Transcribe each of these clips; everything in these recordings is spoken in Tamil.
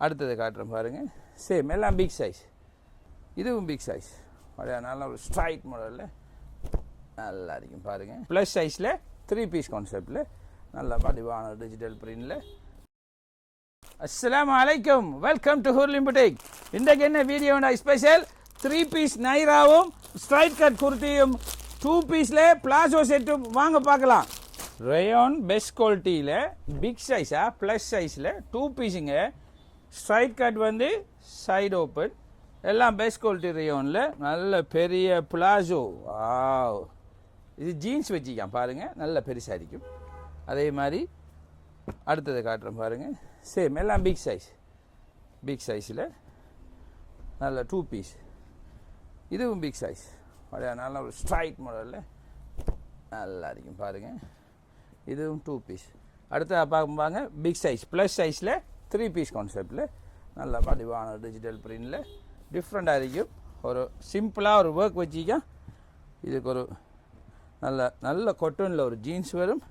அடுத்தது காட்டுறேன் பாருங்கள். சேம் எல்லாம் பிக் சைஸ். இதுவும் பிக் சைஸ். நல்ல ஒரு ஸ்ட்ரைட் மாடலில் நல்லா இருக்கும் பாருங்கள். ப்ளஸ் சைஸில் 3 பீஸ் கான்செப்டில் நல்ல வடிவான டிஜிட்டல் பிரிண்டில். அஸ்ஸலாமு அலைக்கும், வெல்கம் டு ஹூர்லின் புட்டிக். இன்றைக்கு என்ன வீடியோனா ஸ்பெஷல் 3 பீஸ் நைராவும் ஸ்ட்ரைட் கட் குர்த்தியும் 2 பீஸில் பிளாசோ செட்டும் வாங்க பார்க்கலாம். ரேயான் பெஸ்ட் குவாலிட்டியில் பிக் சைஸாக ப்ளஸ் சைஸில் 2 பீஸுங்க. ஸ்ட்ரைட் கட் வந்து சைடு ஓப்பன், எல்லாம் பெஸ்ட் குவாலிட்டி ரேயானில் நல்ல பெரிய பிளாசோ. இது ஜீன்ஸ் வச்சுக்கான் பாருங்கள், நல்ல பெருசாக இருக்கும். அதே மாதிரி அடுத்ததை காட்டுறேன் பாருங்கள். சேம் எல்லாம் பிக் சைஸ். பிக் சைஸில் நல்ல 2 பீஸ். இதுவும் பிக் சைஸ். நல்ல ஒரு ஸ்ட்ரைட் மாடலில் நல்லா இருக்கும் பாருங்கள். இதுவும் 2 பீஸ். அடுத்த பார்க்கும்பாங்க பிக் சைஸ் ப்ளஸ் சைஸில் 3 பீஸ் கான்செப்டில் நல்ல வடிவான டிஜிட்டல் பிரிண்டில் டிஃப்ரெண்ட்டாக இருக்கும். ஒரு சிம்பிளாக ஒரு ஒர்க் வச்சுக்க. இதுக்கு ஒரு நல்ல நல்ல கொட்டனில் ஒரு ஜீன்ஸ் வரும்.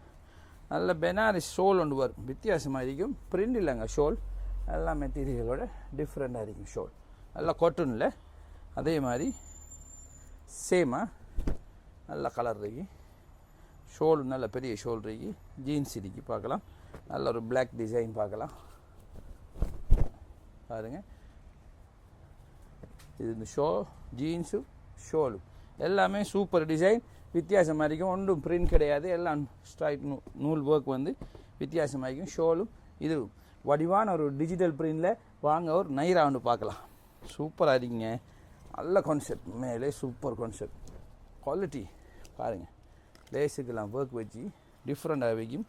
நல்ல பெனாரஸ் ஷோல் ஒன்று வரும், வித்தியாசமாக இருக்கும். பிரிண்ட் இல்லைங்க, ஷோல் எல்லாம் மெட்டீரியலோட டிஃப்ரெண்ட்டாக இருக்கும். ஷோல் நல்ல கொட்டனில். அதே மாதிரி சேமாக நல்ல கலர் இருக்கு. ஷோல் நல்ல பெரிய ஷோல் இருக்கு. ஜீன்ஸ் இருக்கு பார்க்கலாம். நல்ல ஒரு பிளாக் டிசைன் பார்க்கலாம் பாருங்க. இது இந்த ஜீன்ஸும் ஷோலும் எல்லாமே சூப்பர் டிசைன், வித்தியாசமாக இருக்கும். ஒன்றும் பிரிண்ட் கிடையாது, எல்லாம் ஸ்ட்ரைட் நூல் ஒர்க் வந்து வித்தியாசமாக இருக்கும். ஷோலும் இது வடிவான ஒரு டிஜிட்டல் பிரிண்டில் வாங்க ஒரு நைரா ஒன்று பார்க்கலாம். சூப்பராக இருக்குங்க. நல்ல கான்செப்ட், மேலே சூப்பர் கான்செப்ட். குவாலிட்டி பாருங்கள். லேஸுக்கெல்லாம் ஒர்க் வச்சு டிஃப்ரெண்ட்டாக வைக்கும்.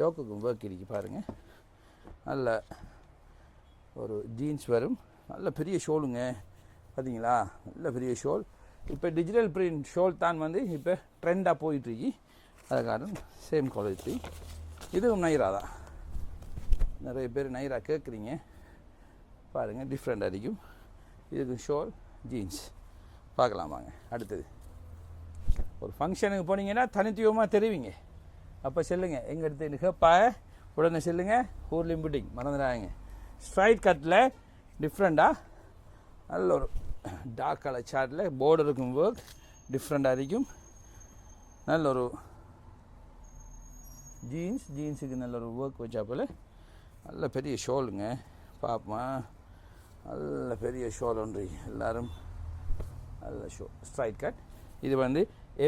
யோக்குக்கும் ஒர்க் இருக்கு பாருங்கள். நல்ல ஒரு ஜீன்ஸ் வரும். நல்ல பெரிய ஷோலுங்க பார்த்தீங்களா, நல்ல பெரிய ஷோல். இப்போ டிஜிட்டல் பிரிண்ட் ஷோல் தான் வந்து இப்போ ட்ரெண்டாக போயிட்டுருக்கு. அது காரணம் சேம் குவாலிட்டி. இதுவும் நைரா தான். நிறைய பேர் நைரா கேட்குறீங்க பாருங்கள், டிஃப்ரெண்ட்டாக இருக்கும். இதுக்கு ஷோல் ஜீன்ஸ் பார்க்கலாம் வாங்க. அடுத்தது ஒரு ஃபங்க்ஷனுக்கு போனீங்கன்னா தனித்துவமாக தெரிவிங்க. அப்போ சொல்லுங்கள் எங்கே எடுத்து கேப்பா, உடனே சொல்லுங்கள் ஹூர்லின் புட்டிக், மறந்துடாங்க. ஸ்ட்ரைட் கட்டில் டிஃப்ரெண்ட்டாக நல்ல ஒரு டார்க் கலர் சார்ட்டில் பார்டருக்கும் ஒர்க் டிஃப்ரெண்ட்டாக இருக்கும். நல்ல ஒரு ஜீன்ஸுக்கு நல்ல ஒரு ஒர்க் வச்சா போல் நல்ல பெரிய ஷோலுங்க. பார்ப்போமா, நல்ல பெரிய ஷோல் ஒன்று எல்லோரும் நல்ல ஷோ. Straight cut. இது வந்து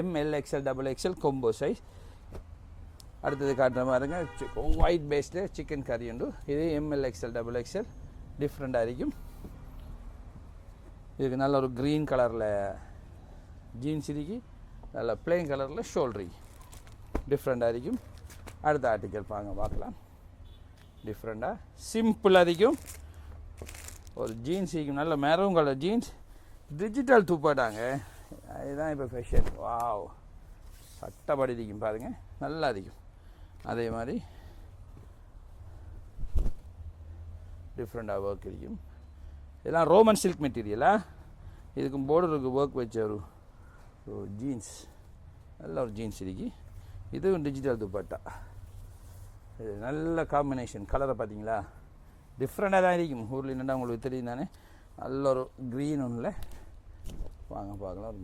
ML XL XXL combo size. அடுத்தது காட்டுற பாருங்க, ஒயிட் பேஸில் சிக்கன் கறி உண்டு. இது ML XL XXL டிஃப்ரெண்ட்டாக இருக்கும். இதுக்கு நல்ல ஒரு க்ரீன் கலரில் ஜீன்ஸ் இருக்கு, நல்ல பிளெயின் கலரில் ஷோல்ட்ரு டிஃப்ரெண்ட்டாக இருக்கும். அடுத்த ஆர்டிக்கல் பார்க்கலாம். டிஃப்ரெண்ட்டாக சிம்பிளாக இருக்கும். ஒரு ஜீன்ஸ் இருக்கும், நல்ல மெரூன் கலர் ஜீன்ஸ். டிஜிட்டல் துப்பாட்டாங்க, அதுதான் இப்போ ஃபேஷன். வாவ், சட்டப்படி இருக்கும் பாருங்கள், நல்லா இருக்கும். அதே மாதிரி டிஃப்ரெண்ட்டாக ஒர்க் இருக்கும். இதெல்லாம் ரோமன் சில்க் மெட்டீரியலாக. இதுக்கும் பார்டருக்கு ஒர்க் வச்ச ஒரு ஜீன்ஸ், நல்ல ஒரு ஜீன்ஸ் இருக்கு. இதுவும் டிஜிட்டல் துப்பட்டா. இது நல்ல காம்பினேஷன். கலரை பார்த்தீங்களா, டிஃப்ரெண்ட்டாக தான் இருக்கும். ஊர்லின்னா உங்களுக்கு தெரியும் தானே. நல்ல ஒரு க்ரீன் ஒன்றில் வாங்க பார்க்கலாம்.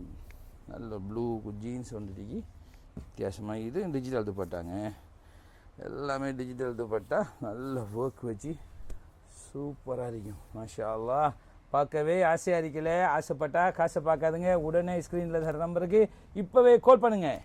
நல்ல ப்ளூ ஜீன்ஸ் ஒன்று இருக்கு வித்தியாசமாக. இது டிஜிட்டல் துப்பட்டாங்க, எல்லாமே டிஜிட்டல் துப்பட்டா. நல்ல ஒர்க் வச்சு சூப்பராக இருக்கும். மாஷா அல்லாஹ், பார்க்கவே ஆசையாக இருக்கல. ஆசைப்பட்டா காசை பார்க்காதுங்க. உடனே ஸ்க்ரீனில் தர நம்பருக்கு இப்போவே கால் பண்ணுங்கள்.